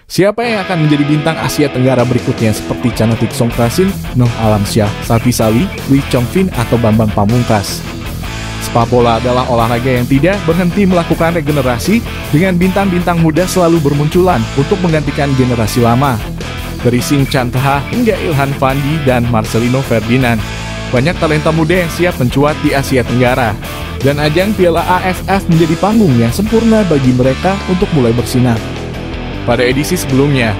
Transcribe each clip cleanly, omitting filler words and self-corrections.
Siapa yang akan menjadi bintang Asia Tenggara berikutnya seperti Chanatik Songkrasin, Noh Alamsyah, Safi Sali, Lee Chong Fin, atau Bambang Pamungkas? Sepak bola adalah olahraga yang tidak berhenti melakukan regenerasi, dengan bintang-bintang muda selalu bermunculan untuk menggantikan generasi lama. Dari Sing Chantaha hingga Ilhan Fandi dan Marcelino Ferdinand, banyak talenta muda yang siap mencuat di Asia Tenggara. Dan ajang Piala AFF menjadi panggung yang sempurna bagi mereka untuk mulai bersinar. Pada edisi sebelumnya,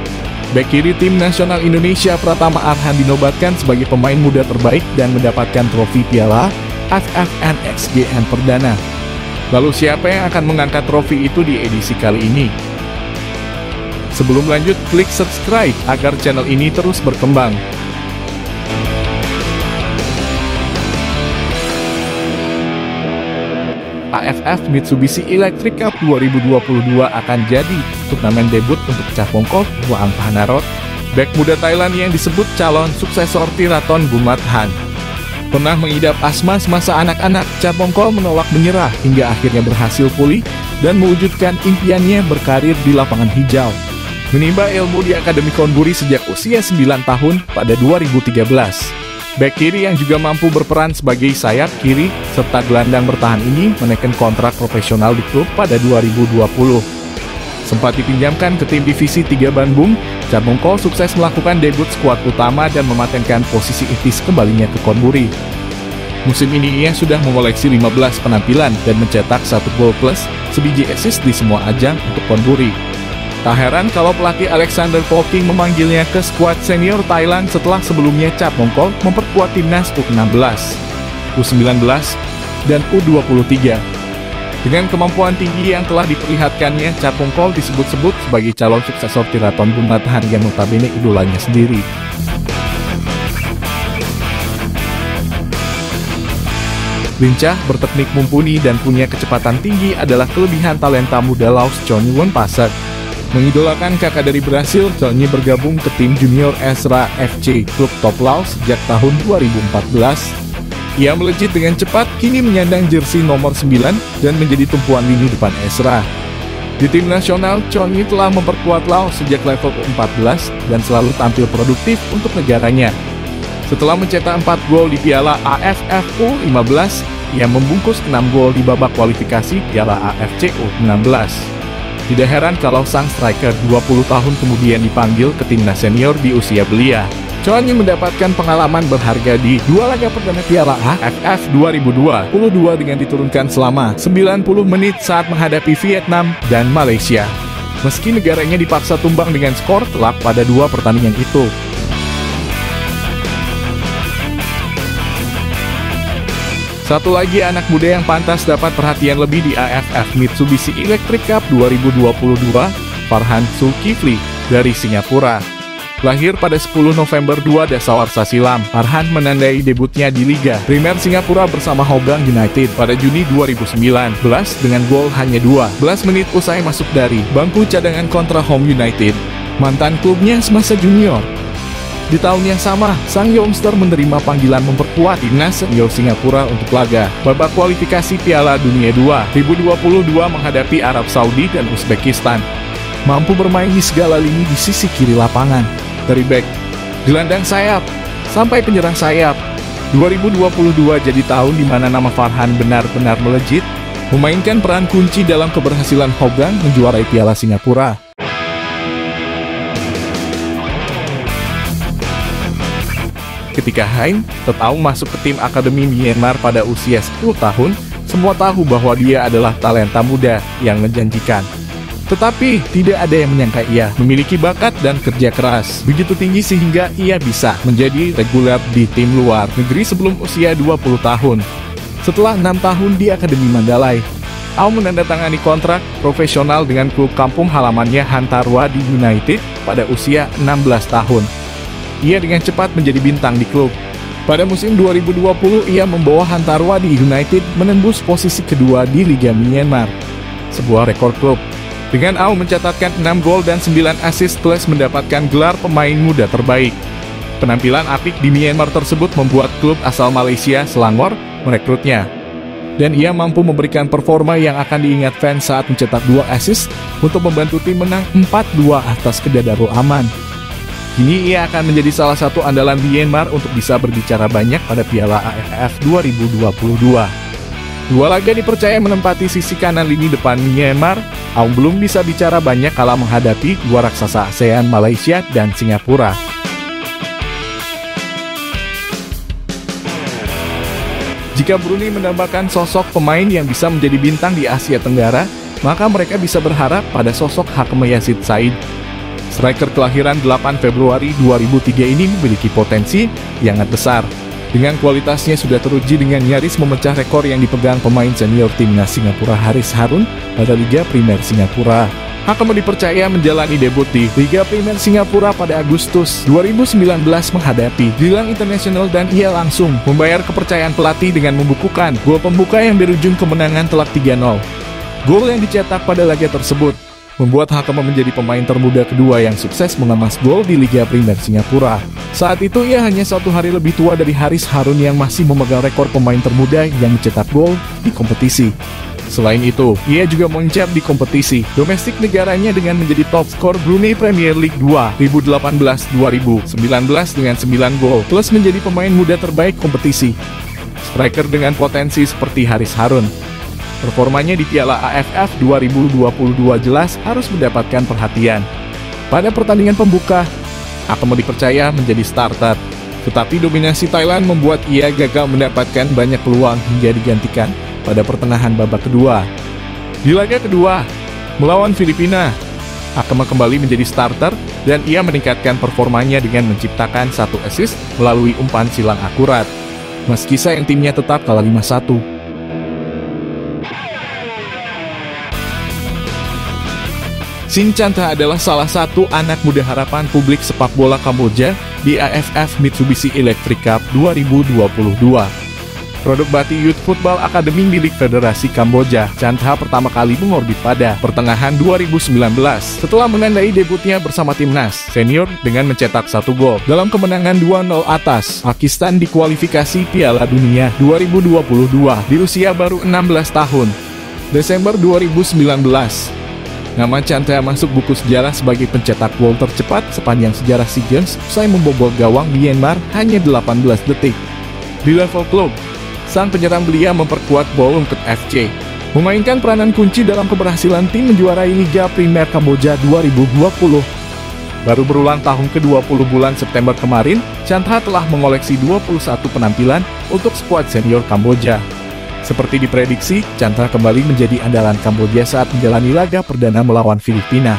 bek kiri tim nasional Indonesia Pratama Arhan dinobatkan sebagai pemain muda terbaik dan mendapatkan trofi Piala AFF NXGN perdana. Lalu siapa yang akan mengangkat trofi itu di edisi kali ini? Sebelum lanjut, klik subscribe agar channel ini terus berkembang. AFF Mitsubishi Electric Cup 2022 akan jadi turnamen debut untuk Chapongkol Waang Phanarot, bek muda Thailand yang disebut calon suksesor Thirathon Bumathan. Pernah mengidap asma semasa anak-anak, Chapongkol menolak menyerah hingga akhirnya berhasil pulih dan mewujudkan impiannya berkarir di lapangan hijau. Menimba ilmu di Akademi Konburi sejak usia 9 tahun pada 2013. Bek kiri yang juga mampu berperan sebagai sayap kiri serta gelandang bertahan ini menaikkan kontrak profesional di klub pada 2020. Sempat dipinjamkan ke tim divisi 3 Bandung, Chapongkol sukses melakukan debut skuad utama dan mematenkan posisi itis kembalinya ke Konburi. Musim ini ia sudah mengoleksi 15 penampilan dan mencetak 1 gol plus sebiji assist di semua ajang untuk Konburi. Tak heran kalau pelatih Alexander Polking memanggilnya ke skuad senior Thailand setelah sebelumnya Chapongkol memperkuat timnas U16, U19, dan U23. Dengan kemampuan tinggi yang telah diperlihatkannya, Chapongkol disebut-sebut sebagai calon suksesor Thirathon Bumathan yang notabene idolanya sendiri. Lincah, berteknik mumpuni, dan punya kecepatan tinggi adalah kelebihan talenta muda Laos Chonyi Wonpasak. Mengidolakan kakak dari Brasil, Chonyi bergabung ke tim junior Ezra FC, klub top Laos sejak tahun 2014. Ia melejit dengan cepat, kini menyandang jersey nomor 9 dan menjadi tumpuan lini depan Ezra. Di tim nasional, Chonyi telah memperkuat Laos sejak level 14 dan selalu tampil produktif untuk negaranya. Setelah mencetak 4 gol di Piala AFF U15, ia membungkus 6 gol di babak kualifikasi Piala AFC U16. Tidak heran kalau sang striker 20 tahun kemudian dipanggil ke timnas senior di usia belia. Chonyi mendapatkan pengalaman berharga di 2 laga perdana Piala AFF 2022 dengan diturunkan selama 90 menit saat menghadapi Vietnam dan Malaysia. Meski negaranya dipaksa tumbang dengan skor telak pada 2 pertandingan itu. Satu lagi anak muda yang pantas dapat perhatian lebih di AFF Mitsubishi Electric Cup 2022, Farhan Zulkifli dari Singapura. Lahir pada 10 November 2 dasawarsa silam, Farhan menandai debutnya di Liga Primer Singapura bersama Hougang United pada Juni 2019 dengan gol hanya 12 menit usai masuk dari bangku cadangan kontra Home United, mantan klubnya semasa junior. Di tahun yang sama, sang youngster menerima panggilan memperkuat timnas senior Singapura untuk laga babak kualifikasi Piala Dunia 2022 menghadapi Arab Saudi dan Uzbekistan. Mampu bermain di segala lini di sisi kiri lapangan, dari bek, gelandang sayap, sampai penyerang sayap. 2022 jadi tahun di mana nama Farhan benar-benar melejit, memainkan peran kunci dalam keberhasilan Hougang menjuarai Piala Singapura. Ketika Hein Tetaung masuk ke tim Akademi Myanmar pada usia 10 tahun, semua tahu bahwa dia adalah talenta muda yang menjanjikan. Tetapi tidak ada yang menyangka ia memiliki bakat dan kerja keras begitu tinggi sehingga ia bisa menjadi reguler di tim luar negeri sebelum usia 20 tahun. Setelah 6 tahun di Akademi Mandalay, Aung menandatangani kontrak profesional dengan klub kampung halamannya Hantarwadi United pada usia 16 tahun. Ia dengan cepat menjadi bintang di klub. Pada musim 2020, ia membawa Hantarwadi United menembus posisi kedua di Liga Myanmar, sebuah rekor klub. Dengan Aung mencatatkan 6 gol dan 9 assist plus mendapatkan gelar pemain muda terbaik. Penampilan apik di Myanmar tersebut membuat klub asal Malaysia Selangor merekrutnya. dan ia mampu memberikan performa yang akan diingat fans saat mencetak 2 assist untuk membantu tim menang 4-2 atas Kedadaru Aman. Kini ia akan menjadi salah satu andalan Myanmar untuk bisa berbicara banyak pada Piala AFF 2022. Dua laga dipercaya menempati sisi kanan lini depan Myanmar. Aung belum bisa bicara banyak kala menghadapi dua raksasa ASEAN, Malaysia dan Singapura. Jika Brunei mendambakan sosok pemain yang bisa menjadi bintang di Asia Tenggara, maka mereka bisa berharap pada sosok Hakem Yazid Said. Striker kelahiran 8 Februari 2003 ini memiliki potensi yang sangat besar. Dengan kualitasnya sudah teruji dengan nyaris memecah rekor yang dipegang pemain senior timnas Singapura Haris Harun pada Liga Primer Singapura. Hakem dipercaya menjalani debut di Liga Primer Singapura pada Agustus 2019 menghadapi Geylang International dan ia langsung membayar kepercayaan pelatih dengan membukukan gol pembuka yang berujung kemenangan telak 3-0. Gol yang dicetak pada laga tersebut membuat Hakem menjadi pemain termuda kedua yang sukses mengemas gol di Liga Primer Singapura. Saat itu ia hanya 1 hari lebih tua dari Haris Harun yang masih memegang rekor pemain termuda yang mencetak gol di kompetisi. Selain itu, ia juga mengencap di kompetisi domestik negaranya dengan menjadi top skor Brunei Premier League 2 2018-2019 dengan 9 gol, plus menjadi pemain muda terbaik kompetisi. Striker dengan potensi seperti Haris Harun. Performanya di Piala AFF 2022 jelas harus mendapatkan perhatian. Pada pertandingan pembuka, Hakem dipercaya menjadi starter, tetapi dominasi Thailand membuat ia gagal mendapatkan banyak peluang hingga digantikan pada pertengahan babak kedua. Di laga kedua, melawan Filipina, Hakem kembali menjadi starter dan ia meningkatkan performanya dengan menciptakan 1 assist melalui umpan silang akurat. Meski sayang timnya tetap kalah 5-1. Shin Chantha adalah salah satu anak muda harapan publik sepak bola Kamboja di AFF Mitsubishi Electric Cup 2022. Produk Bati Youth Football Academy milik Federasi Kamboja, Chantha pertama kali mengorbit pada pertengahan 2019 setelah menandai debutnya bersama timnas senior dengan mencetak 1 gol dalam kemenangan 2-0 atas Pakistan di kualifikasi Piala Dunia 2022 di usia baru 16 tahun. Desember 2019. Nama Chantha masuk buku sejarah sebagai pencetak gol tercepat sepanjang sejarah SEA Games usai membobol gawang Myanmar hanya 18 detik. Di level klub, sang penyerang belia memperkuat Bolongkut FC, memainkan peranan kunci dalam keberhasilan tim menjuarai Liga Primer Kamboja 2020. Baru berulang tahun ke-20 bulan September kemarin, Chantha telah mengoleksi 21 penampilan untuk skuad senior Kamboja. Seperti diprediksi, Chantha kembali menjadi andalan Kamboja saat menjalani laga perdana melawan Filipina.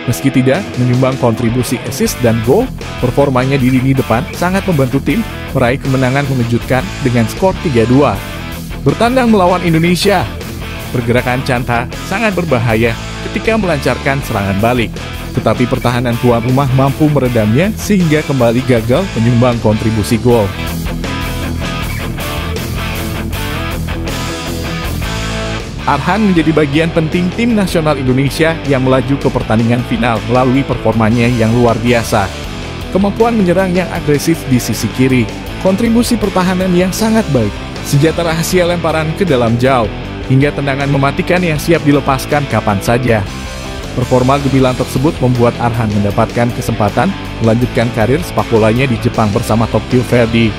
Meski tidak menyumbang kontribusi assist dan gol, performanya di lini depan sangat membantu tim meraih kemenangan mengejutkan dengan skor 3-2. Bertandang melawan Indonesia, pergerakan Chantha sangat berbahaya ketika melancarkan serangan balik. Tetapi pertahanan tuan rumah mampu meredamnya sehingga kembali gagal menyumbang kontribusi gol. Arhan menjadi bagian penting tim nasional Indonesia yang melaju ke pertandingan final melalui performanya yang luar biasa. Kemampuan menyerang yang agresif di sisi kiri, kontribusi pertahanan yang sangat baik, senjata rahasia lemparan ke dalam jauh, hingga tendangan mematikan yang siap dilepaskan kapan saja. Performa gemilang tersebut membuat Arhan mendapatkan kesempatan melanjutkan karir sepak bolanya di Jepang bersama Tokyo Verdy.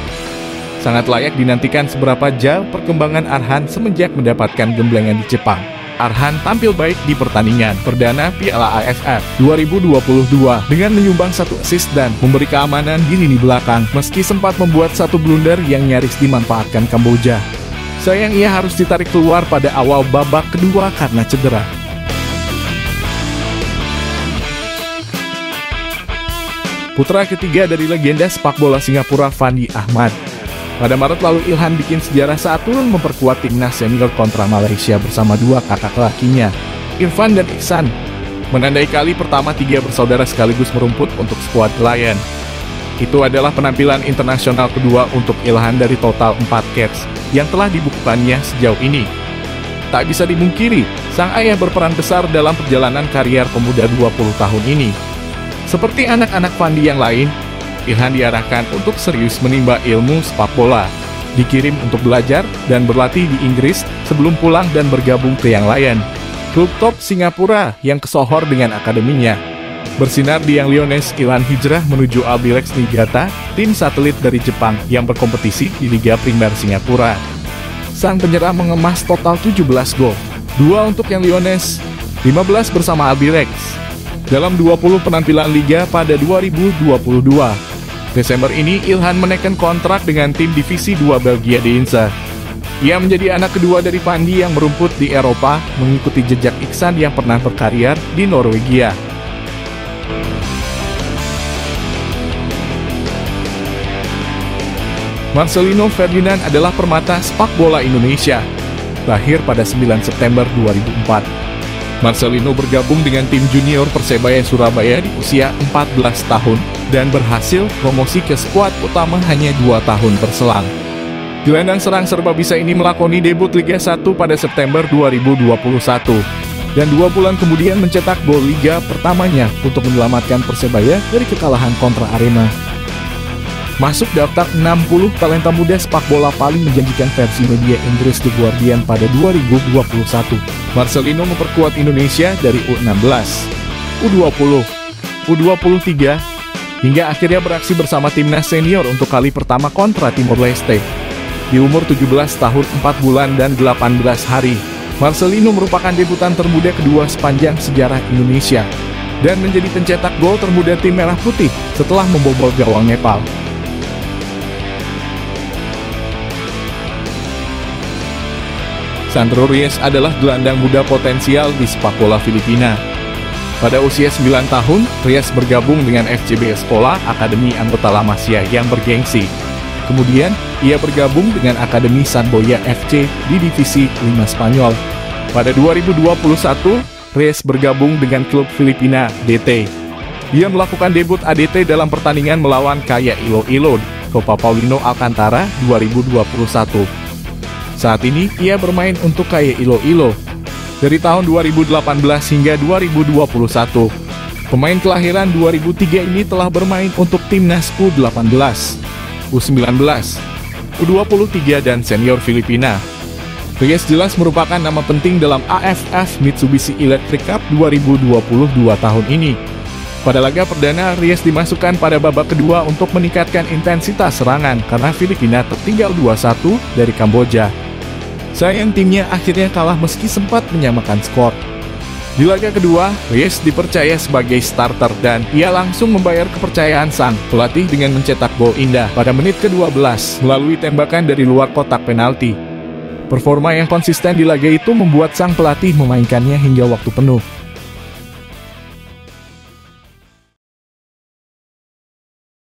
Sangat layak dinantikan seberapa jauh perkembangan Arhan semenjak mendapatkan gemblengan di Jepang. Arhan tampil baik di pertandingan perdana Piala AFF 2022 dengan menyumbang 1 assist dan memberi keamanan di lini belakang meski sempat membuat 1 blunder yang nyaris dimanfaatkan Kamboja. Sayang ia harus ditarik keluar pada awal babak kedua karena cedera. Putra ketiga dari legenda sepak bola Singapura Fandi Ahmad. Pada Maret lalu Ilhan bikin sejarah saat turun memperkuat timnas senior kontra Malaysia bersama 2 kakak lakinya, Irfan dan Ihsan. Menandai kali pertama 3 bersaudara sekaligus merumput untuk skuad Lion. Itu adalah penampilan internasional kedua untuk Ilhan dari total 4 caps yang telah dibukukannya sejauh ini. Tak bisa dimungkiri, sang ayah berperan besar dalam perjalanan karier pemuda 20 tahun ini. Seperti anak-anak Fandi yang lain, Ilhan diarahkan untuk serius menimba ilmu sepak bola. dikirim untuk belajar dan berlatih di Inggris sebelum pulang dan bergabung ke Young Lions, klub top Singapura yang kesohor dengan akademinya. Bersinar di Young Lions, Ilhan hijrah menuju Albirex Niigata, tim satelit dari Jepang yang berkompetisi di Liga Primer Singapura. Sang penyerang mengemas total 17 gol, 2 untuk Young Lions, 15 bersama Albirex, dalam 20 penampilan Liga pada 2022. Desember ini, Ilhan menaikkan kontrak dengan tim Divisi 2 Belgia di Inter. Ia menjadi anak kedua dari Pandi yang merumput di Eropa, mengikuti jejak Iksan yang pernah berkarir di Norwegia. Marcelino Ferdinand adalah permata sepak bola Indonesia. Lahir pada 9 September 2004. Marcelino bergabung dengan tim junior Persebaya Surabaya di usia 14 tahun dan berhasil promosi ke skuad utama hanya 2 tahun berselang. Gelandang serang serba bisa ini melakoni debut Liga 1 pada September 2021 dan 2 bulan kemudian mencetak gol Liga pertamanya untuk menyelamatkan Persebaya dari kekalahan kontra Arema. Masuk daftar 60 talenta muda sepak bola paling menjanjikan versi media Inggris The Guardian pada 2021. Marcelino memperkuat Indonesia dari U16, U20, U23, hingga akhirnya beraksi bersama timnas senior untuk kali pertama kontra Timor Leste. Di umur 17 tahun 4 bulan dan 18 hari, Marcelino merupakan debutan termuda kedua sepanjang sejarah Indonesia dan menjadi pencetak gol termuda tim Merah Putih setelah membobol gawang Nepal. Sandro Reyes adalah gelandang muda potensial di sepak bola Filipina. Pada usia 9 tahun, Reyes bergabung dengan FCB Espola, akademi anggota La Masia yang bergengsi. Kemudian, ia bergabung dengan Akademi Samboya FC di Divisi 5 Spanyol. Pada 2021, Reyes bergabung dengan klub Filipina DT. Dia melakukan debut ADT dalam pertandingan melawan Kaya Iloilo Copa Paulino Alcantara 2021. Saat ini, ia bermain untuk Kaya Iloilo dari tahun 2018 hingga 2021. Pemain kelahiran 2003 ini telah bermain untuk timnas U18, U19, U23 dan senior Filipina. Reyes jelas merupakan nama penting dalam AFF Mitsubishi Electric Cup 2022 tahun ini. Pada laga perdana, Reyes dimasukkan pada babak kedua untuk meningkatkan intensitas serangan karena Filipina tertinggal 2-1 dari Kamboja. Sayang timnya akhirnya kalah meski sempat menyamakan skor. Di laga kedua, Reyes dipercaya sebagai starter dan ia langsung membayar kepercayaan sang pelatih dengan mencetak gol indah pada menit ke-12 melalui tembakan dari luar kotak penalti. Performa yang konsisten di laga itu membuat sang pelatih memainkannya hingga waktu penuh.